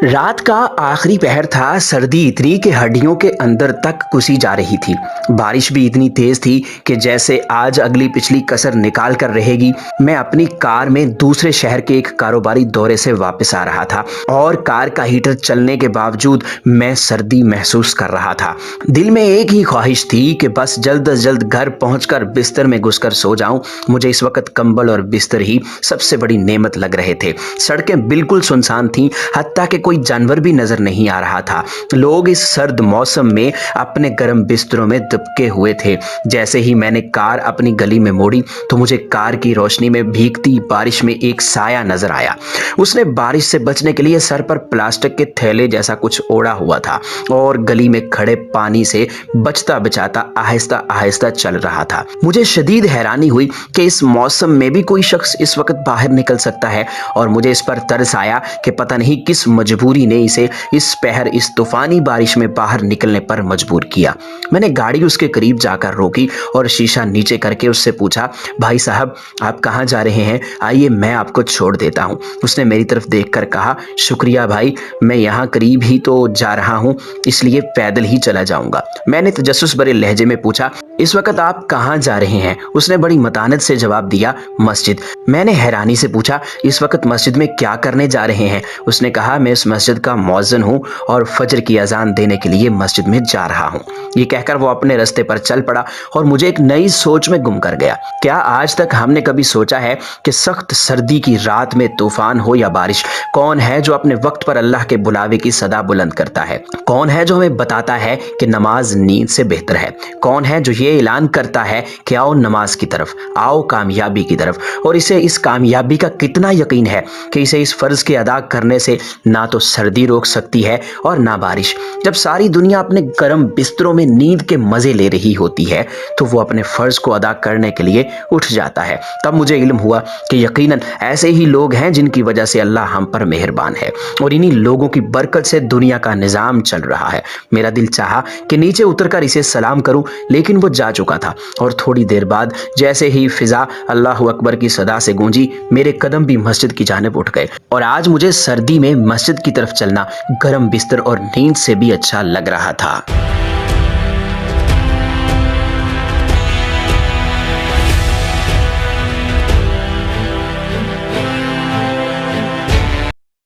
रात का आखिरी पहर था। सर्दी इतनी कि हड्डियों के अंदर तक घुसी जा रही थी। बारिश भी इतनी तेज थी कि जैसे आज अगली पिछली कसर निकाल कर रहेगी। मैं अपनी कार में दूसरे शहर के एक कारोबारी दौरे से वापस आ रहा था और कार का हीटर चलने के बावजूद मैं सर्दी महसूस कर रहा था। दिल में एक ही ख्वाहिश थी कि बस जल्द अज जल्द घर पहुंचकर बिस्तर में घुसकर सो जाऊं। मुझे इस वक्त कंबल और बिस्तर ही सबसे बड़ी नेमत लग रहे थे। सड़कें बिल्कुल सुनसान थीं, हत्ता कि कोई जानवर भी नजर नहीं आ रहा था। लोग इस सर्द मौसम में अपने गर्म बिस्तरों में दबके हुए थे। जैसे ही मैंने कार अपनी गली में मोड़ी तो मुझे कार की रोशनी में भीगती बारिश में एक साया नजर आया। उसने बारिश से बचने के लिए सर पर प्लास्टिक के थैले जैसा कुछ ओढ़ा हुआ था और गली में खड़े पानी से बचता बचाता आहिस्ता आहिस्ता चल रहा था। मुझे शदीद हैरानी हुई कि इस मौसम में भी कोई शख्स इस वक्त बाहर निकल सकता है और मुझे इस पर तरस आया कि पता नहीं किस मजबूरी ने इसे इस पहर इस तूफानी बारिश में बाहर निकलने पर मजबूर किया। मैंने गाड़ी उसके करीब जाकर रोकी और शीशा नीचे करके उससे पूछा, भाई साहब आप कहाँ जा रहे हैं? आइए मैं आपको छोड़ देता हूँ। उसने मेरी तरफ देखकर कहा, शुक्रिया भाई, मैं यहाँ करीब ही तो जा रहा हूँ, इसलिए पैदल ही चला जाऊंगा। मैंने तजस्सुस भरे लहजे में पूछा, इस वक्त आप कहाँ जा रहे हैं? उसने बड़ी मतानत से जवाब दिया, मस्जिद। मैंने हैरानी से पूछा, इस वक्त मस्जिद में क्या करने जा रहे हैं? उसने कहा, मैं इस मस्जिद का मौज़िन हूँ और फजर की अजान देने के लिए मस्जिद में जा रहा हूँ। ये कहकर वो अपने रास्ते पर चल पड़ा और मुझे एक नई सोच में गुम कर गया। क्या आज तक हमने कभी सोचा है कि सख्त सर्दी की रात में तूफान हो या बारिश, कौन है जो अपने वक्त पर अल्लाह के बुलावे की सदा बुलंद करता है? कौन है जो हमें बताता है कि नमाज नींद से बेहतर है? कौन है जो ये ऐलान करता है कि आओ नमाज की तरफ, आओ कामयाबी की तरफ? और इसे इस कामयाबी का कितना यकीन है कि इसे इस फर्ज के अदा करने से ना तो सर्दी रोक सकती है और ना बारिश। जब सारी दुनिया अपने गर्म बिस्तरों में नींद के मजे ले रही होती है तो वो अपने फर्ज को अदा करने के लिए उठ जाता है। तब मुझे इल्म हुआ कि यकीनन ऐसे ही लोग हैं जिनकी वजह से अल्लाह हम पर मेहरबान है और इन्हीं लोगों की बरकत से दुनिया का निजाम चल रहा है। मेरा दिल चाहा कि नीचे उतरकर इसे सलाम करूं, लेकिन वो जा चुका था और थोड़ी देर बाद जैसे ही फिजा अल्लाह अकबर की सदा से गूंजी, मेरे कदम भी मस्जिद की जानिब उठ गए और आज मुझे सर्दी में मस्जिद की तरफ चलना गर्म बिस्तर और नींद से भी अच्छा लग रहा था।